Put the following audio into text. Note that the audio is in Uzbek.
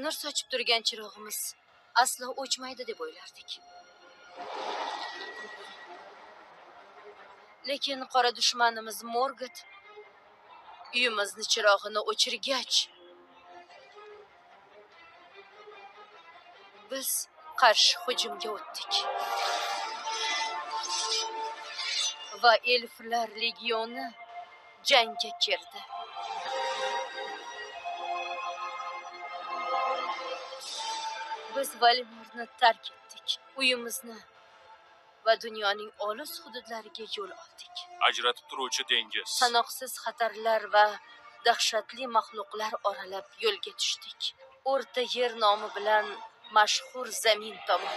nur sochib turgan chirog'imiz aslo o'chmaydi deb o'ylardik. Lekin qora dushmanimiz Morgat uyimizni chirog'ini o'chirgach, biz qarshi hujumga o'tdik. Va elflar legioni jangga kirdi. Biz Valimorni tark etdik. Uyimizni va dunyoning olis hududlariga yo'l oldik. Ajratib turuvchi dengiz. Sanoqsiz xatarlar va dahshatli maxluqlar oralab yo'lga tushdik. O'rta yer nomi bilan mashhur zamin tomon.